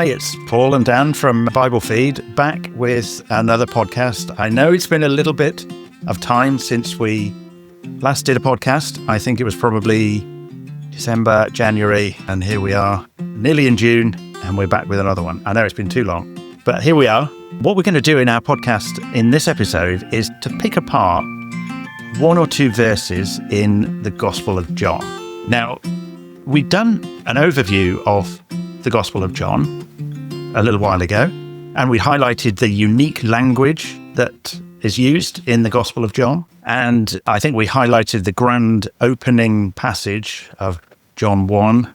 Hi, it's Paul and Dan from Bible Feed, back with another podcast. I know it's been a little bit of time since we last did a podcast. I think it was probably December, January, and here we are, nearly in June, and we're back with another one. I know it's been too long, but here we are. What we're going to do in our podcast in this episode is to pick apart one or two verses in the Gospel of John. Now, we've done an overview of the Gospel of John a little while ago, and we highlighted the unique language that is used in the Gospel of John. And I think we highlighted the grand opening passage of John 1.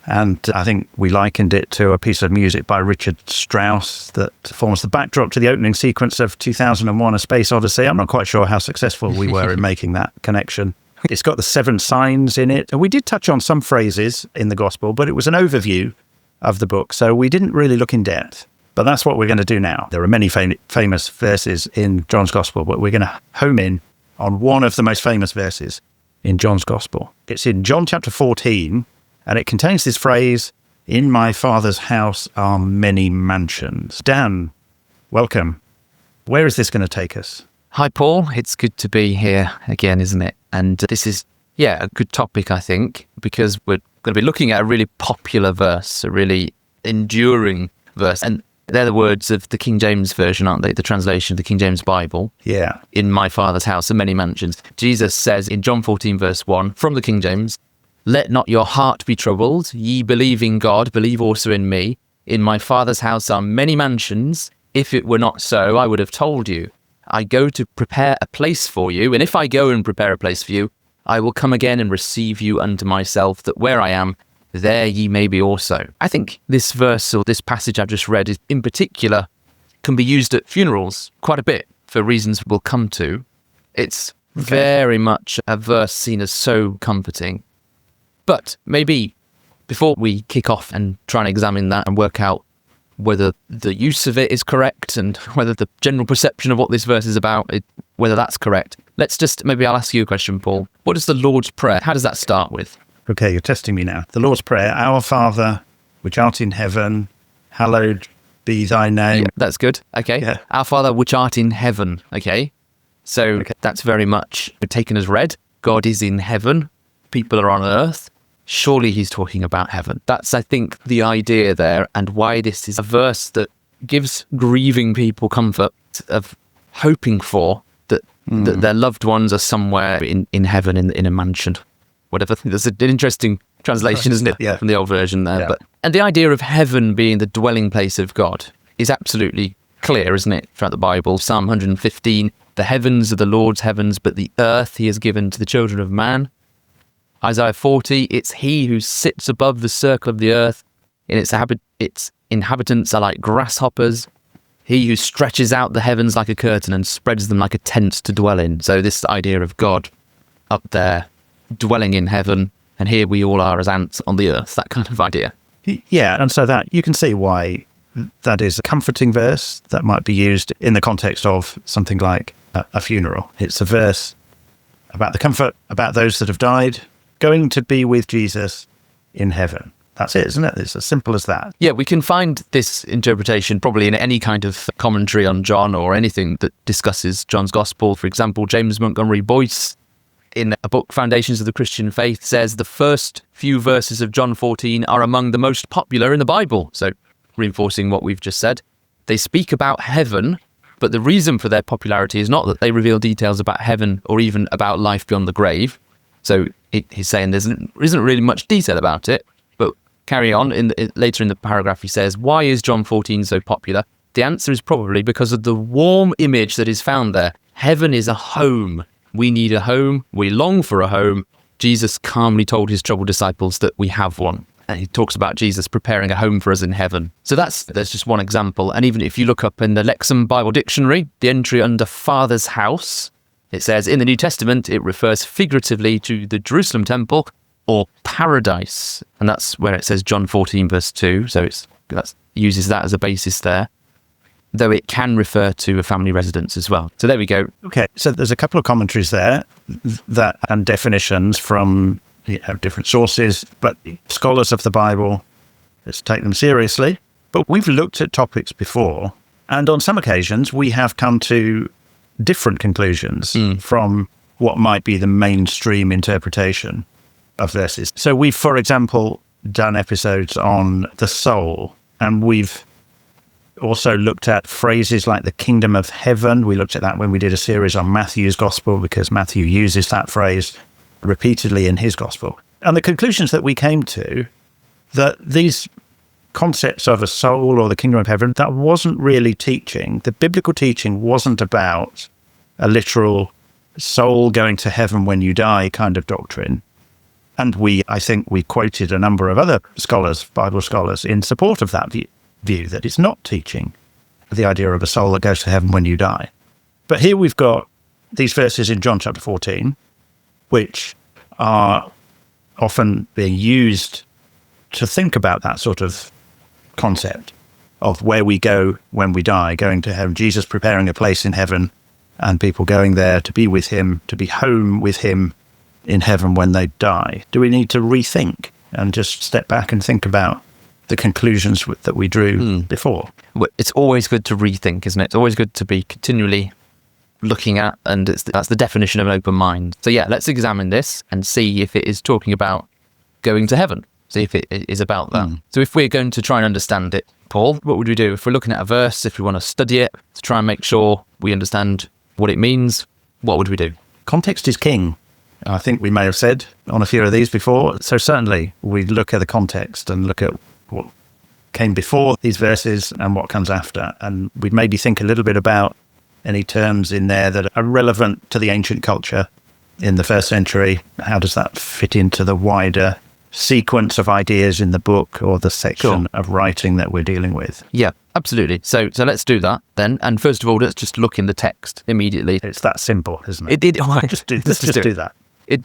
And I think we likened it to a piece of music by Richard Strauss that forms the backdrop to the opening sequence of 2001: A Space Odyssey. I'm not quite sure how successful we were in making that connection. It's got the 7 signs in it. And we did touch on some phrases in the Gospel, but it was an overview of the book, so we didn't really look in depth. But that's what we're going to do now. There are many famous verses in John's Gospel, but we're going to home in on one of the most famous verses in John's Gospel. It's in John chapter 14, and it contains this phrase, "In my Father's house are many mansions." Dan, welcome. Where is this going to take us? Hi, Paul. It's good to be here again, isn't it? And this is, a good topic, I think, because we're going to be looking at a really popular verse, a really enduring verse. And they're the words of the King James Version, aren't they? The translation of the King James Bible. Yeah. "In my Father's house are many mansions." Jesus says in John 14, verse 1, from the King James, "Let not your heart be troubled. Ye believe in God, believe also in me. In my Father's house are many mansions. If it were not so, I would have told you. I go to prepare a place for you, and if I go and prepare a place for you, I will come again and receive you unto myself, that where I am, there ye may be also." I think this verse, or this passage I've just read, in particular, can be used at funerals quite a bit for reasons we'll come to. It's very much a verse seen as so comforting. But maybe before we kick off and try and examine that and work out whether the use of it is correct and whether the general perception of what this verse is about, whether that's correct, I'll ask you a question, Paul. What is the Lord's Prayer? How does that start with? Okay, you're testing me now. The Lord's Prayer, "Our Father, which art in heaven, hallowed be thy name." Yeah, that's good. Okay. Yeah. "Our Father, which art in heaven." Okay. So That's very much taken as read. God is in heaven. People are on earth. Surely he's talking about heaven. That's, I think, the idea there, and why this is a verse that gives grieving people comfort of hoping for that their loved ones are somewhere in heaven, in a mansion, whatever. There's an interesting translation, isn't it? Yeah. From the old version there. Yeah. And the idea of heaven being the dwelling place of God is absolutely clear, isn't it, throughout the Bible? Psalm 115, "The heavens are the Lord's heavens, but the earth he has given to the children of man." Isaiah 40, "It's he who sits above the circle of the earth, and its inhabitants are like grasshoppers. He who stretches out the heavens like a curtain and spreads them like a tent to dwell in." So this idea of God up there, dwelling in heaven, and here we all are as ants on the earth, that kind of idea. Yeah, and so that you can see why that is a comforting verse that might be used in the context of something like a funeral. It's a verse about the comfort, about those that have died, going to be with Jesus in heaven. That's it, isn't it? It's as simple as that. Yeah, we can find this interpretation probably in any kind of commentary on John or anything that discusses John's Gospel. For example, James Montgomery Boyce, in a book, Foundations of the Christian Faith, says the first few verses of John 14 are among the most popular in the Bible. So, reinforcing what we've just said. They speak about heaven, but the reason for their popularity is not that they reveal details about heaven or even about life beyond the grave. So he's saying there isn't really much detail about it. But carry on, later in the paragraph he says, "Why is John 14 so popular? The answer is probably because of the warm image that is found there. Heaven is a home. We need a home. We long for a home. Jesus calmly told his troubled disciples that we have one." And he talks about Jesus preparing a home for us in heaven. So that's just one example. And even if you look up in the Lexham Bible Dictionary, the entry under Father's house, it says in the New Testament, it refers figuratively to the Jerusalem temple or paradise. And that's where it says John 14, verse 2. So that uses that as a basis there, though it can refer to a family residence as well. So there we go. Okay, so there's a couple of commentaries there and definitions from different sources, but scholars of the Bible, let's take them seriously, But we've looked at topics before, and on some occasions we have come to different conclusions from what might be the mainstream interpretation of verses. So we've, for example, done episodes on the soul, and we've also looked at phrases like the kingdom of heaven. We looked at that when we did a series on Matthew's gospel, because Matthew uses that phrase repeatedly in his gospel. And the conclusions that we came to, that these concepts of a soul or the kingdom of heaven, that wasn't really teaching. The biblical teaching wasn't about a literal soul going to heaven when you die kind of doctrine. And I think we quoted a number of other scholars, Bible scholars, in support of that view, that it's not teaching the idea of a soul that goes to heaven when you die. But here we've got these verses in John chapter 14, which are often being used to think about that sort of concept of where we go when we die, going to heaven, Jesus preparing a place in heaven, and people going there to be with him, to be home with him in heaven when they die. Do we need to rethink and just step back and think about the conclusions that we drew before? Well, it's always good to rethink, isn't it? It's always good to be continually looking at, and that's the definition of an open mind. So yeah, let's examine this and see if it is talking about going to heaven. See if it is about that. So if we're going to try and understand it, Paul, what would we do? If we're looking at a verse, if we want to study it, to try and make sure we understand what it means, what would we do? Context is king. I think we may have said on a few of these before. So certainly we look at the context and look at what came before these verses and what comes after. And we'd maybe think a little bit about any terms in there that are relevant to the ancient culture in the first century. How does that fit into the wider sequence of ideas in the book or the section of writing that we're dealing with? Yeah, absolutely. So let's do that then. And first of all, let's just look in the text immediately. It's that simple, isn't it? Let's just do that.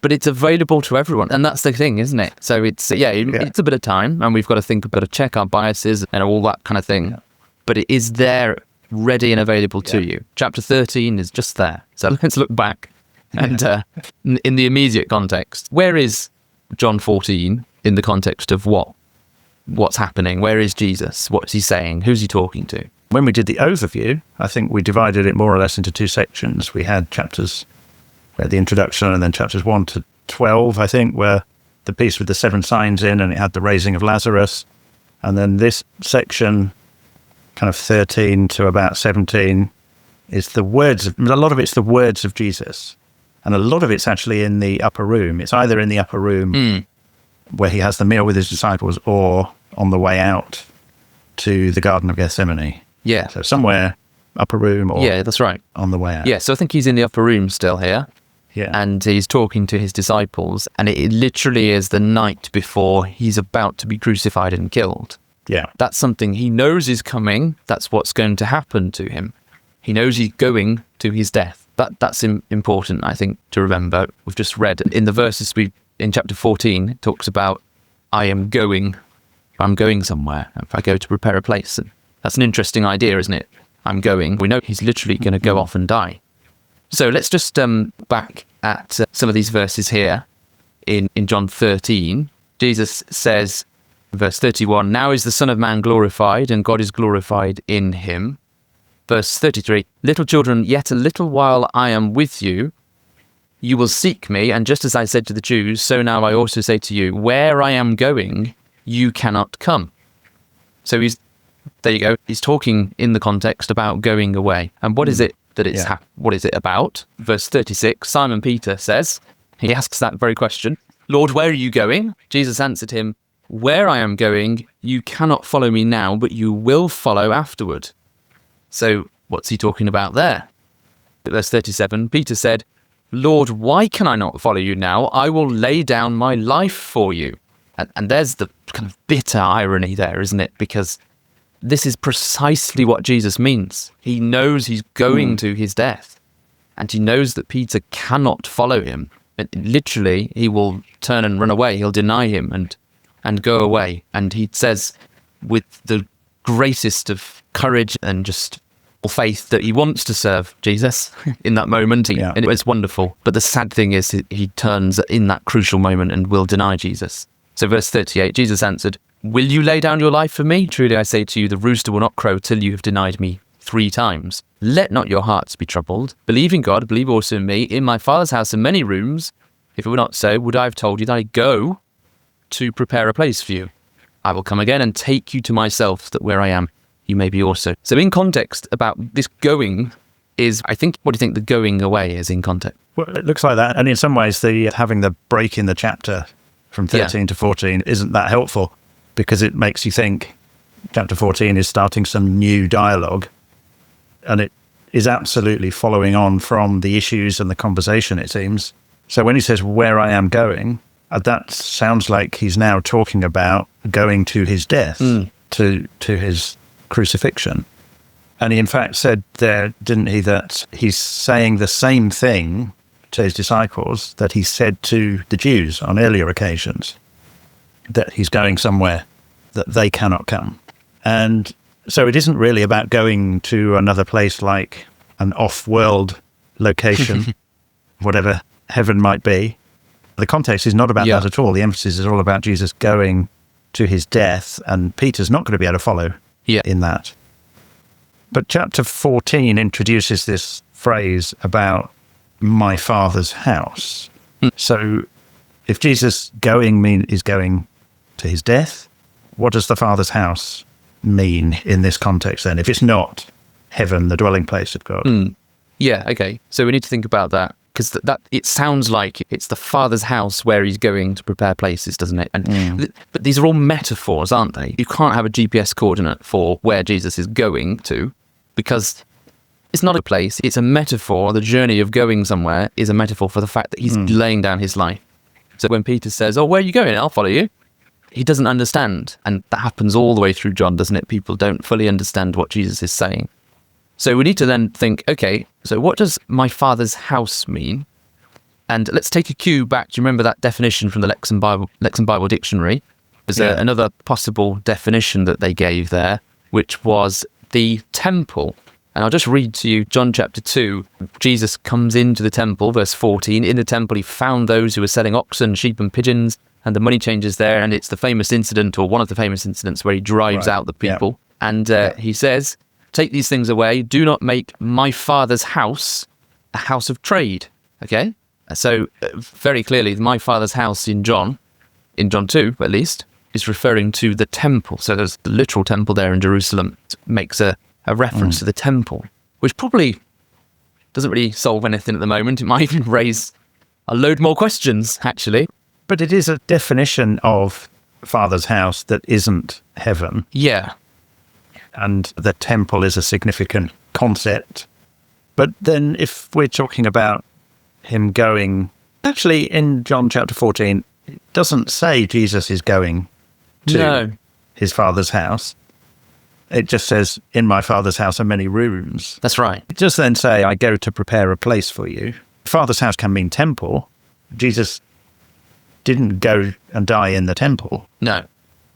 But it's available to everyone, and that's the thing, isn't it? So it's a bit of time, and we've got to check our biases and all that kind of thing. Yeah. But it is there, ready and available to you. Chapter 13 is just there. So let's look back, and in the immediate context, where is John 14 in the context of what's happening? Where is Jesus? What's he saying? Who's he talking to? When we did the overview, I think we divided it more or less into two sections. We had chapters, the introduction, and then chapters 1 to 12, I think, were the piece with the 7 signs in, and it had the raising of Lazarus. And then this section, kind of 13 to about 17, is a lot of it's the words of Jesus. And a lot of it's actually in the upper room. It's either in the upper room where he has the meal with his disciples, or on the way out to the Garden of Gethsemane. Yeah. So somewhere upper room, or that's right, on the way out. Yeah, so I think he's in the upper room still here. Yeah. And he's talking to his disciples, and it literally is the night before he's about to be crucified and killed. Yeah. That's something he knows is coming. That's what's going to happen to him. He knows he's going to his death. That's important, I think, to remember. We've just read in the verses in chapter 14, it talks about, I'm going somewhere. If I go to prepare a place. And that's an interesting idea, isn't it? I'm going. We know he's literally going to go off and die. So let's just back at some of these verses here in John 13. Jesus says, verse 31, now is the Son of Man glorified, and God is glorified in him. Verse 33, little children, yet a little while I am with you. You will seek me, and just as I said to the Jews, so now I also say to you, where I am going, you cannot come. So there you go. He's talking in the context about going away. And what is it that what is it about? Verse 36, Simon Peter says, he asks that very question, Lord, where are you going? Jesus answered him, where I am going, you cannot follow me now, but you will follow afterward. So what's he talking about there? Verse 37, Peter said, Lord, why can I not follow you now? I will lay down my life for you. And there's the kind of bitter irony there, isn't it? Because this is precisely what Jesus means. He knows he's going to his death, and he knows that Peter cannot follow him. But literally, he will turn and run away. He'll deny him and go away. And he says, with the greatest of courage and just faith, that he wants to serve Jesus in that moment. And it was wonderful. But the sad thing is he turns in that crucial moment and will deny Jesus. So verse 38, Jesus answered, Will you lay down your life for me? Truly I say to you, the rooster will not crow till you have denied me 3 times. Let not your hearts be troubled. Believe in God, believe also in me. In my Father's house are many rooms. If it were not so, would I have told you that I go to prepare a place for you? I will come again and take you to myself, that where I am, you may be also. So in context about this going is, I think, what do you think the going away is in context? Well, it looks like that. And in some ways, having the break in the chapter from 13 to 14 isn't that helpful, because it makes you think chapter 14 is starting some new dialogue, and it is absolutely following on from the issues and the conversation, it seems. So when he says, where I am going, that sounds like he's now talking about going to his death, to his crucifixion. And he in fact said there, didn't he, that he's saying the same thing to his disciples that he said to the Jews on earlier occasions, that he's going somewhere that they cannot come. And so it isn't really about going to another place like an off-world location, whatever heaven might be. The context is not about that at all. The emphasis is all about Jesus going to his death, and Peter's not going to be able to follow in that. But chapter 14 introduces this phrase about my Father's house. So if Jesus is going to his death, what does the Father's house mean in this context then, if it's not heaven, the dwelling place of God? Yeah, okay. So we need to think about that, because that it sounds like it's the Father's house where he's going to prepare places, doesn't it? And but these are all metaphors, aren't they? You can't have a GPS coordinate for where Jesus is going to, because it's not a place, it's a metaphor. The journey of going somewhere is a metaphor for the fact that he's laying down his life. So when Peter says, oh, where are you going? I'll follow you. He doesn't understand. And that happens all the way through John, doesn't it? People don't fully understand what Jesus is saying. So we need to then think, okay, so what does my Father's house mean? And let's take a cue back. Do you remember that definition from the Lexham Bible Dictionary? There's another possible definition that they gave there, which was the temple. And I'll just read to you John chapter 2. Jesus comes into the temple, verse 14. In the temple, he found those who were selling oxen, sheep and pigeons, and the money changers there. And it's the famous incident, or one of the famous incidents, where he drives out the people. And he says, take these things away. Do not make my Father's house a house of trade. Okay? So very clearly, my Father's house in John 2 at least, is referring to the temple. So there's the literal temple there in Jerusalem. It makes a reference to the temple, which probably doesn't really solve anything at the moment. It might even raise a load more questions, actually. But it is a definition of Father's house that isn't heaven. Yeah. And the temple is a significant concept. But then if we're talking about him going, actually in John chapter 14, it doesn't say Jesus is going to his Father's house. It just says, in my Father's house are many rooms. That's right. It just then say, I go to prepare a place for you. Father's house can mean temple. Jesus didn't go and die in the temple. No.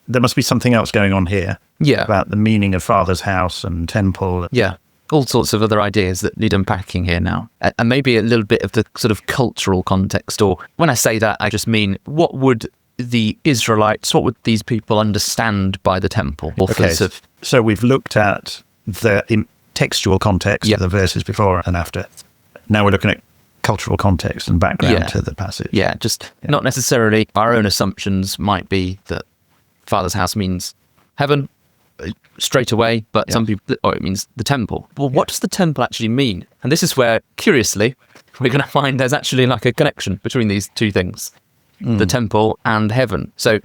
There must be something else going on here. Yeah. About the meaning of Father's house and temple. Yeah. All sorts of other ideas that need unpacking here now. And maybe a little bit of the sort of cultural context. Or when I say that, I just mean, what would the Israelites, what would these people understand by the temple? Okay. So we've looked at the textual context of the verses before and after. Now we're looking at cultural context and background to the passage. Yeah, not necessarily our own assumptions might be that Father's house means heaven straight away, but some people, it means the temple. Well, what does the temple actually mean? And this is where, curiously, we're going to find there's actually like a connection between these two things, the temple and heaven. So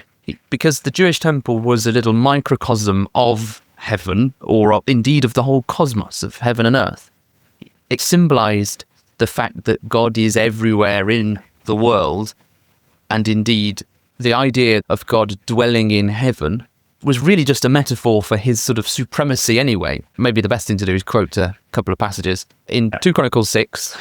because the Jewish temple was a little microcosm of heaven, or indeed of the whole cosmos of heaven and earth, it symbolized the fact that God is everywhere in the world. And indeed, the idea of God dwelling in heaven was really just a metaphor for his sort of supremacy anyway. Maybe the best thing to do is quote a couple of passages. In 2 Chronicles 6,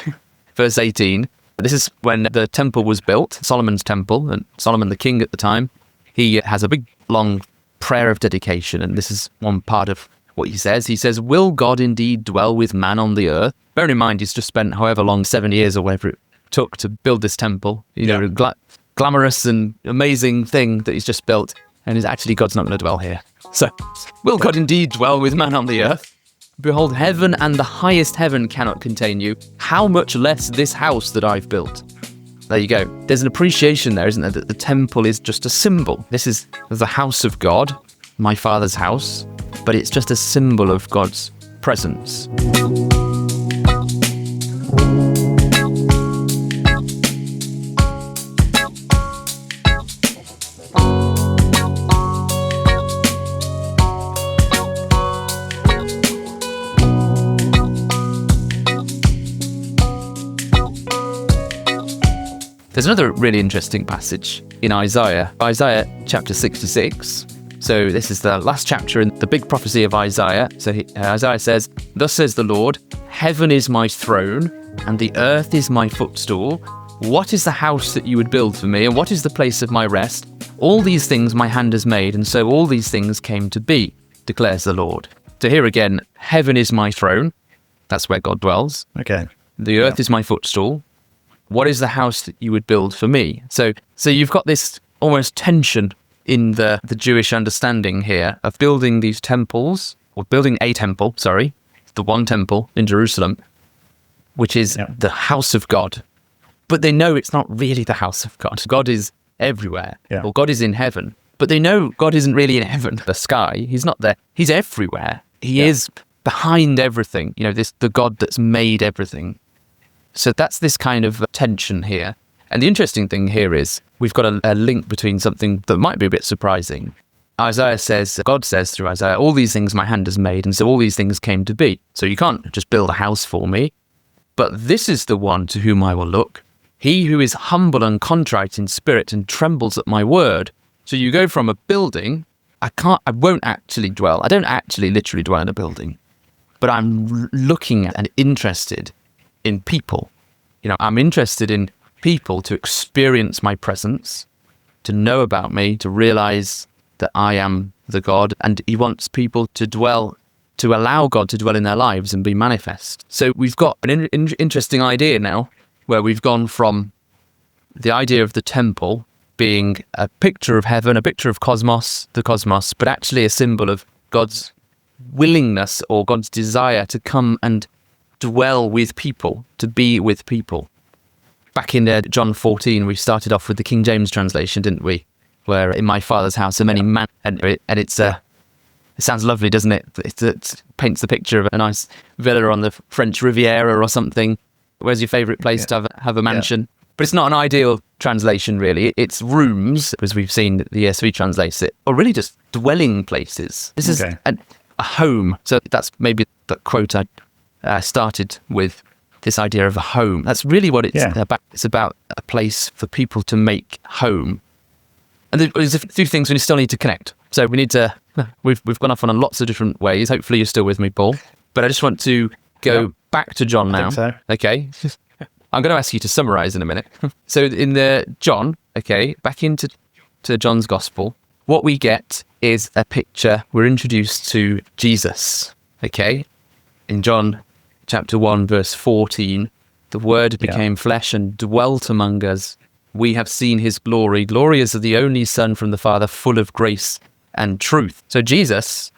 verse 18, this is when the temple was built, Solomon's temple, and Solomon the king at the time, he has a big, long prayer of dedication, and this is one part of what he says. He says, will God indeed dwell with man on the earth? Bearing in mind, he's just spent however long, 7 years or whatever it took to build this temple, glamorous and amazing thing that he's just built. And it's actually God's not going to dwell here. So, will God indeed dwell with man on the earth? Behold, heaven and the highest heaven cannot contain you. How much less this house that I've built? There you go. There's an appreciation there, isn't there, that the temple is just a symbol. This is the house of God, my Father's house, but it's just a symbol of God's presence. There's another really interesting passage in Isaiah chapter 66. So this is the last chapter in the big prophecy of Isaiah. So Isaiah says, "Thus says the Lord, heaven is my throne, and the earth is my footstool. What is the house that you would build for me, and what is the place of my rest? All these things my hand has made, and so all these things came to be, declares the Lord." So here again, heaven is my throne. That's where God dwells. Okay. The earth is my footstool. What is the house that you would build for me? So you've got this almost tension in the Jewish understanding here of building these temples, or building a temple, the one temple in Jerusalem, which is the house of God. But they know it's not really the house of God. God is everywhere, or God is in heaven. But they know God isn't really in heaven, the sky. He's not there. He's everywhere. He is behind everything. The God that's made everything. So that's this kind of tension here. And the interesting thing here is we've got a link between something that might be a bit surprising. Isaiah says, God says through Isaiah, all these things my hand has made, and so all these things came to be. So you can't just build a house for me. But this is the one to whom I will look. He who is humble and contrite in spirit and trembles at my word. So you go from a building, I don't actually literally dwell in a building, but I'm looking at and interested in people. I'm interested in people to experience my presence, to know about me, to realize that I am the God, and he wants people to allow God to dwell in their lives and be manifest. So we've got an interesting idea now, where we've gone from the idea of the temple being a picture of heaven, a picture of the cosmos, but actually a symbol of God's willingness or God's desire to come and dwell with people, to be with people. Back in John 14, we started off with the King James translation, didn't we? Where in my Father's house are many men, and it's it sounds lovely, doesn't it? It paints the picture of a nice villa on the French Riviera or something. Where's your favourite place to have a mansion? Yeah. But it's not an ideal translation, really. It's rooms, as we've seen the ESV translates it, or really just dwelling places. This is a home. So that's maybe the quote I started with, this idea of a home. That's really what it's about. It's about a place for people to make home. And there's a few things we still need to connect. So we've gone off on lots of different ways. Hopefully you're still with me, Paul. But I just want to go back to John now. I think so. Okay. I'm going to ask you to summarize in a minute. So in John, back into John's gospel, what we get is a picture. We're introduced to Jesus. In John chapter 1, verse 14, the Word became flesh and dwelt among us. We have seen his glory. Glory as of the only Son from the Father, full of grace and truth. So Jesus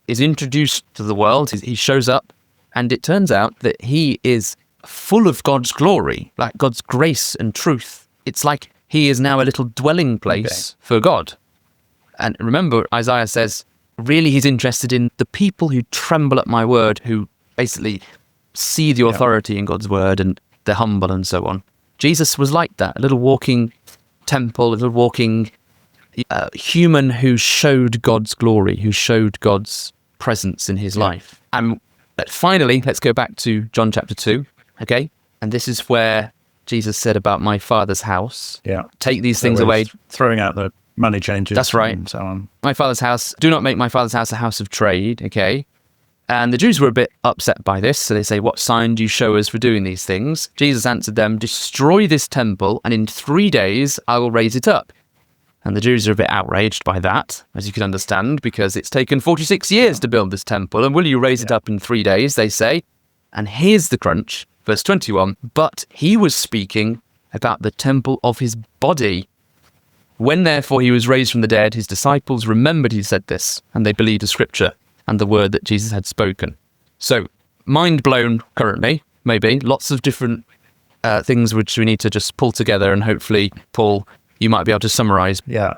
is introduced to the world. He shows up, and it turns out that he is full of God's glory, like God's grace and truth. It's like he is now a little dwelling place for God. And remember, Isaiah says, really he's interested in the people who tremble at my word, who basically see the authority in God's word, and they're humble and so on. Jesus was like that, a little walking temple, a little walking human who showed God's glory, who showed God's presence in his life. And finally, let's go back to John chapter 2, And this is where Jesus said about my Father's house. Take these things away. Throwing out the money changers. That's right. And so on. My Father's house, do not make my Father's house a house of trade, And the Jews were a bit upset by this, so they say, what sign do you show us for doing these things? Jesus answered them, destroy this temple, and in 3 days I will raise it up. And the Jews are a bit outraged by that, as you can understand, because it's taken 46 years to build this temple, and will you raise it up in 3 days, they say. And here's the crunch, verse 21, but he was speaking about the temple of his body. When therefore he was raised from the dead, his disciples remembered he said this, and they believed the scripture and the word that Jesus had spoken. So, mind blown currently, maybe. Lots of different things which we need to just pull together, and hopefully, Paul, you might be able to summarize. Yeah.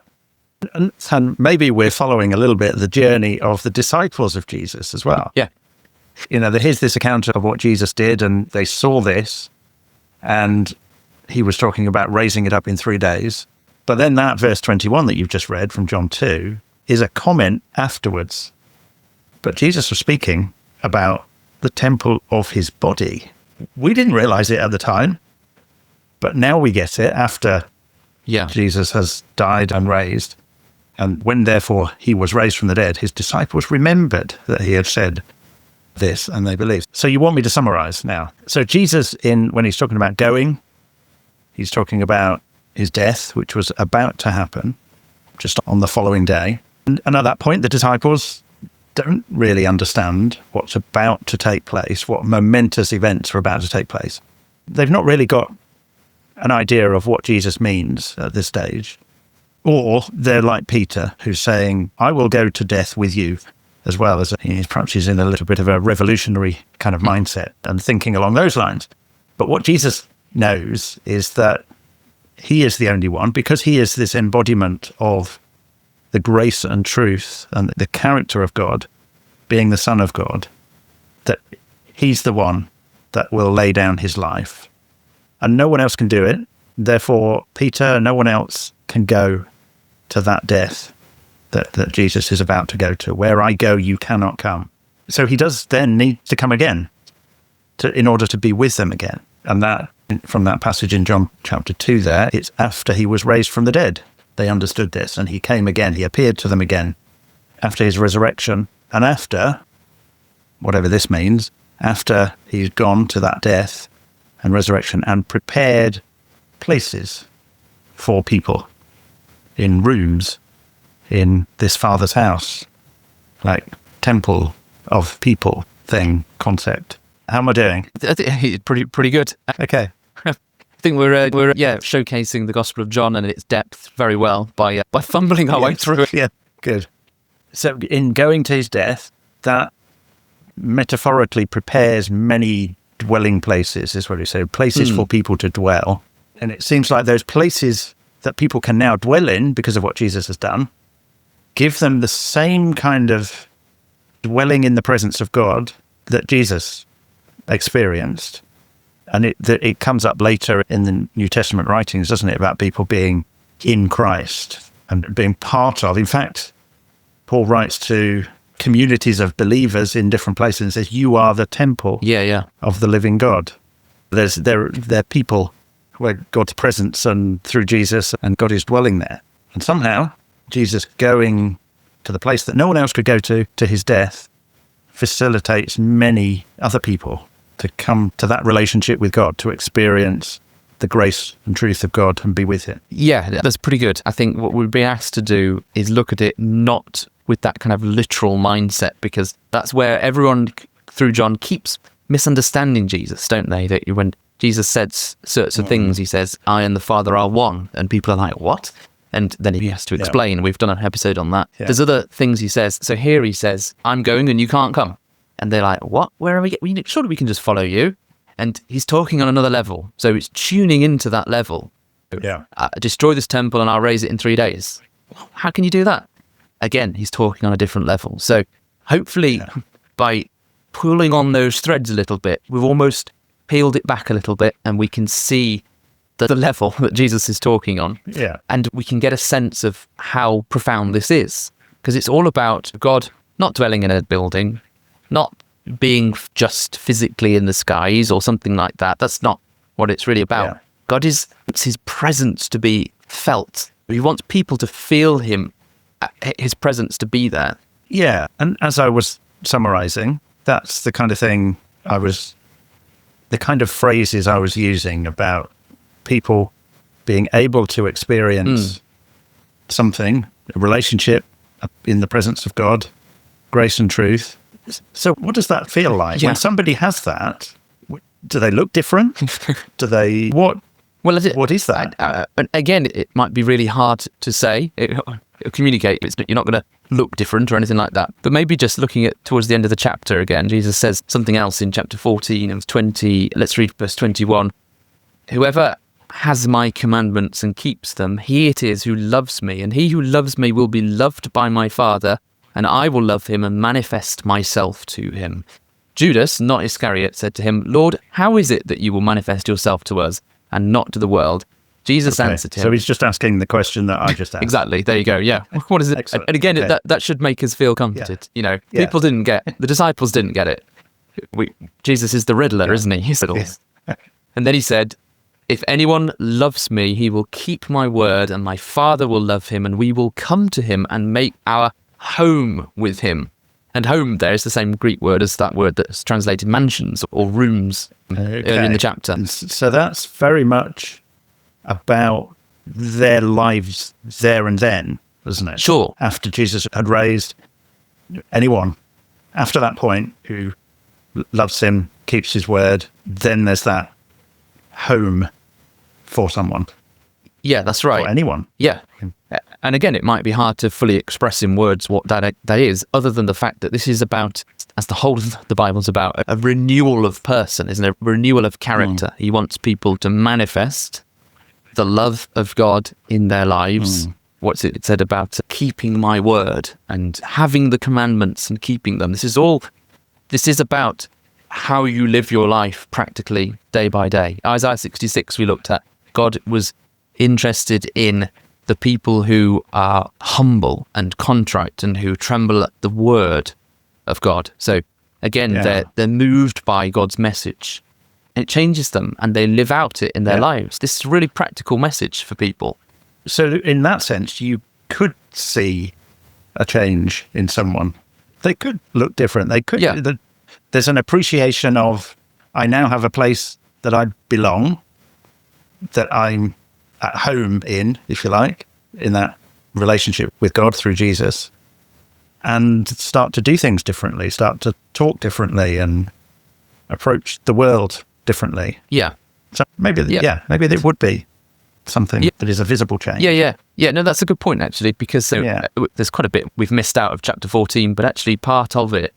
And maybe we're following a little bit the journey of the disciples of Jesus as well. Yeah. Here's this account of what Jesus did, and they saw this, and he was talking about raising it up in 3 days. But then that verse 21 that you've just read from John 2 is a comment afterwards. But Jesus was speaking about the temple of his body. We didn't realize it at the time, but now we get it after Jesus has died and raised. And when therefore he was raised from the dead, his disciples remembered that he had said this, and they believed. So you want me to summarize now? So Jesus, when he's talking about going, he's talking about his death, which was about to happen just on the following day. And at that point, the disciples don't really understand what's about to take place, what momentous events are about to take place. They've not really got an idea of what Jesus means at this stage. Or they're like Peter, who's saying, I will go to death with you, as well as perhaps he's in a little bit of a revolutionary kind of mindset and thinking along those lines. But what Jesus knows is that he is the only one, because he is this embodiment of the grace and truth and the character of God, being the Son of God, that he's the one that will lay down his life. And no one else can do it. Therefore, Peter, no one else can go to that death that Jesus is about to go to. Where I go, you cannot come. So he does then need to come again in order to be with them again. And that, from that passage in John chapter 2 there, it's after he was raised from the dead. They understood this, and he came again. He appeared to them again after his resurrection. And after, whatever this means, after he's gone to that death and resurrection and prepared places for people in rooms in this Father's house, like temple of people thing, concept. How am I doing? I think pretty good. Okay. I think we're showcasing the Gospel of John and its depth very well by fumbling our way through it. Yeah, good. So in going to his death, that metaphorically prepares many dwelling places, is what he said, places for people to dwell. And it seems like those places that people can now dwell in because of what Jesus has done, give them the same kind of dwelling in the presence of God that Jesus experienced. And it comes up later in the New Testament writings, doesn't it, about people being in Christ and being part of. In fact, Paul writes to communities of believers in different places and says, you are the temple of the living God. They're people where God's presence and through Jesus and God is dwelling there. And somehow, Jesus going to the place that no one else could go to his death, facilitates many other people to come to that relationship with God, to experience the grace and truth of God and be with him. Yeah, that's pretty good. I think what we'd be asked to do is look at it not with that kind of literal mindset, because that's where everyone through John keeps misunderstanding Jesus, don't they? That when Jesus says certain things, he says, I and the Father are one. And people are like, what? And then he has to explain. Yeah. We've done an episode on that. Yeah. There's other things he says. So here he says, I'm going and you can't come. And they're like, what? Where are we? Surely we can just follow you. And he's talking on another level. So it's tuning into that level. Yeah. Destroy this temple and I'll raise it in 3 days. How can you do that? Again, he's talking on a different level. So hopefully by pulling on those threads a little bit, we've almost peeled it back a little bit and we can see the level that Jesus is talking on. Yeah. And we can get a sense of how profound this is. Because it's all about God not dwelling in a building, not being just physically in the skies or something like that. That's not what it's really about. Yeah. God wants his presence to be felt. He wants people to feel his presence to be there. Yeah. And as I was summarizing, that's the kind of thing the kind of phrases I was using about people being able to experience something, a relationship in the presence of God, grace and truth. So what does that feel like? Yeah. When somebody has that, do they look different? Well, what is that? And again, it might be really hard to say. It'll communicate. You're not going to look different or anything like that. But maybe just looking at towards the end of the chapter again, Jesus says something else in chapter 14 and 20. Let's read verse 21. Whoever has my commandments and keeps them, he it is who loves me, and he who loves me will be loved by my Father, and I will love him and manifest myself to him. Judas, not Iscariot, said to him, Lord, how is it that you will manifest yourself to us and not to the world? Jesus answered him. So he's just asking the question that I just asked. Exactly. There you go. Yeah. What is it? Excellent. And again, that should make us feel comforted. Yeah. People didn't get, the disciples didn't get it. Jesus is the riddler, isn't he? He's riddles. And then he said, if anyone loves me, he will keep my word, and my Father will love him, and we will come to him and make our home with him. And home there is the same Greek word as that word that's translated mansions or rooms earlier in the chapter. So that's very much about their lives there and then, isn't it? Sure. After Jesus had raised anyone, after that point, who loves him, keeps his word, then there's that home for someone. Yeah, that's right. For anyone. Yeah. And again, it might be hard to fully express in words what that is, other than the fact that this is about, as the whole of the Bible's about, a renewal of person, isn't it? A renewal of character. He wants people to manifest the love of God in their lives. What's it said about keeping my word and having the commandments and keeping them? This is about how you live your life practically day by day. Isaiah 66 we looked at. God was interested in the people who are humble and contrite and who tremble at the word of God. So again, they're moved by God's message. It changes them and they live out it in their lives. This is a really practical message for people. So in that sense, you could see a change in someone. They could look different. They could. Yeah. There's an appreciation of, I now have a place that I belong, that I'm at home in, if you like, in that relationship with God through Jesus, and start to do things differently, start to talk differently and approach the world differently. Yeah. So maybe there would be something that is a visible change. Yeah, no, that's a good point, actually, because there's quite a bit we've missed out of chapter 14, but actually part of it,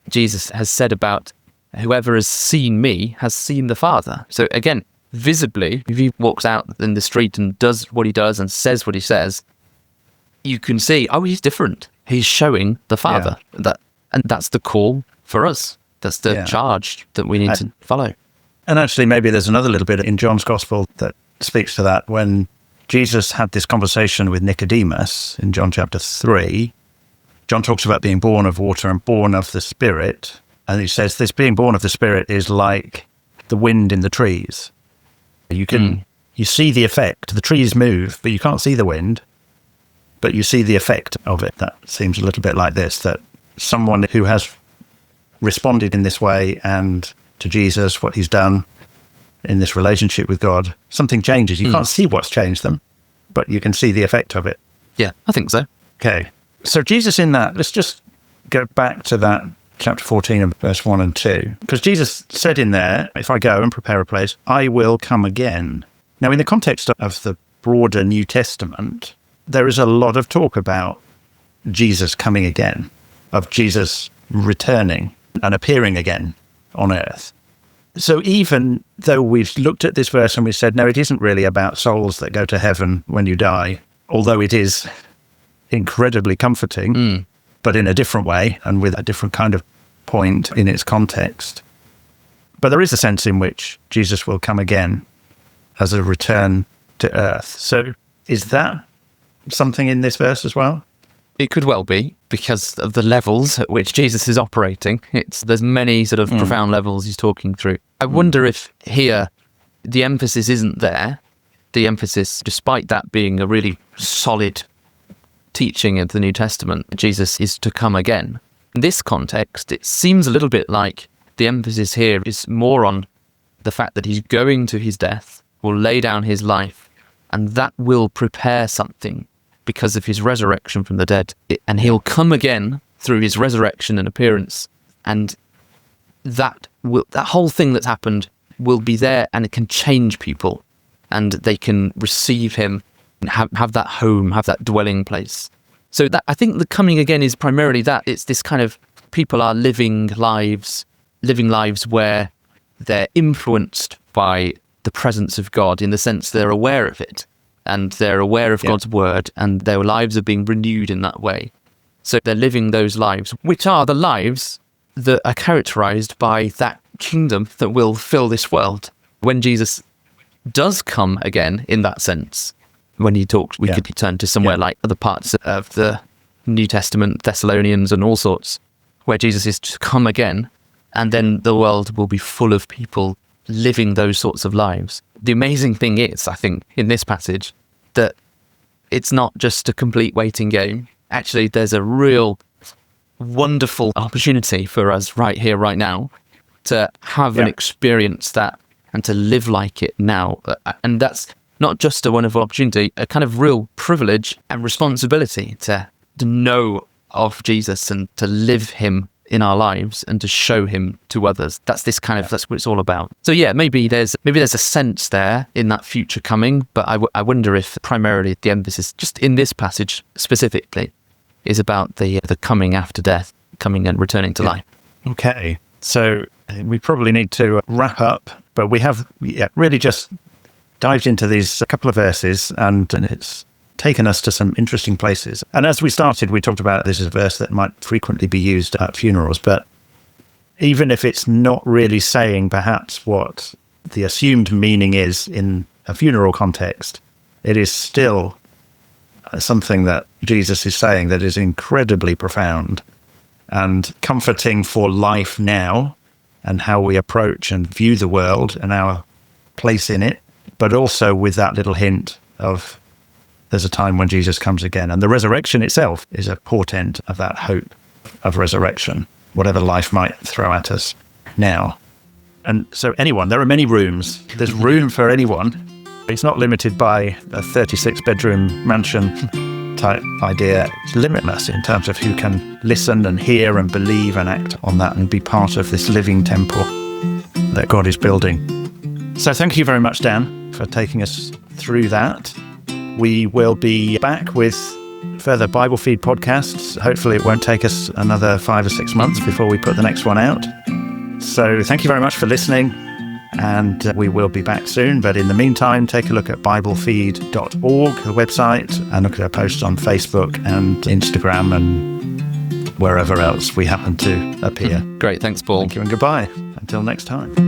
Jesus has said about whoever has seen me has seen the Father. So again, visibly, if he walks out in the street and does what he does and says what he says, you can see, oh, he's different. He's showing the Father. And that's the call for us. That's the charge that we need to follow. And actually, maybe there's another little bit in John's Gospel that speaks to that. When Jesus had this conversation with Nicodemus in John chapter 3, John talks about being born of water and born of the Spirit. And he says this being born of the Spirit is like the wind in the trees. You see the effect. The trees move, but you can't see the wind, but you see the effect of it. That seems a little bit like this, that someone who has responded in this way and to Jesus, what he's done in this relationship with God, something changes. You can't see what's changed them, but you can see the effect of it. Yeah, I think so. Okay. So Jesus in that, let's just go back to that chapter 14 and verse 1 and 2. Because Jesus said in there, if I go and prepare a place, I will come again. Now, in the context of the broader New Testament, there is a lot of talk about Jesus coming again, of Jesus returning and appearing again on earth. So even though we've looked at this verse and we said, no, it isn't really about souls that go to heaven when you die, although it is incredibly comforting, but in a different way and with a different kind of point in its context. But there is a sense in which Jesus will come again as a return to earth. So is that something in this verse as well? It could well be, because of the levels at which Jesus is operating. There's many sort of profound levels he's talking through. I wonder if here the emphasis isn't there. The emphasis, despite that being a really solid teaching of the New Testament, Jesus is to come again. In this context, it seems a little bit like the emphasis here is more on the fact that he's going to his death, will lay down his life, and that will prepare something because of his resurrection from the dead. And he'll come again through his resurrection and appearance, and that whole thing that's happened will be there, and it can change people and they can receive him and have that home, have that dwelling place. So that, I think the coming again is primarily that. It's this kind of people are living lives where they're influenced by the presence of God, in the sense they're aware of it and they're aware of God's word, and their lives are being renewed in that way. So they're living those lives, which are the lives that are characterized by that kingdom that will fill this world. When Jesus does come again, in that sense, when he talks, we could turn to somewhere like other parts of the New Testament, Thessalonians and all sorts, where Jesus is to come again, and then the world will be full of people living those sorts of lives. The amazing thing is, I think, in this passage, that it's not just a complete waiting game. Actually, there's a real wonderful opportunity for us right here, right now, to have and experience that and to live like it now. And that's not just a wonderful opportunity, a kind of real privilege and responsibility to know of Jesus and to live him in our lives and to show him to others. That's what it's all about. So yeah, maybe there's a sense there in that future coming, but I wonder if primarily the emphasis just in this passage specifically is about the coming after death, coming and returning to life. Okay, so we probably need to wrap up, but we have really just dived into these couple of verses, and it's taken us to some interesting places. And as we started, we talked about this is a verse that might frequently be used at funerals, but even if it's not really saying perhaps what the assumed meaning is in a funeral context, it is still something that Jesus is saying that is incredibly profound and comforting for life now and how we approach and view the world and our place in it, but also with that little hint of there's a time when Jesus comes again. And the resurrection itself is a portent of that hope of resurrection, whatever life might throw at us now. And so there are many rooms. There's room for anyone. It's not limited by a 36-bedroom mansion type idea. It's limitless in terms of who can listen and hear and believe and act on that and be part of this living temple that God is building. So thank you very much, Dan, for taking us through that. We will be back with further Bible Feed podcasts. Hopefully it won't take us another 5 or 6 months before we put the next one out. So thank you very much for listening, and we will be back soon. But in the meantime, take a look at biblefeed.org, the website, and look at our posts on Facebook and Instagram and wherever else we happen to appear. Great, thanks, Paul. Thank you and goodbye. Until next time.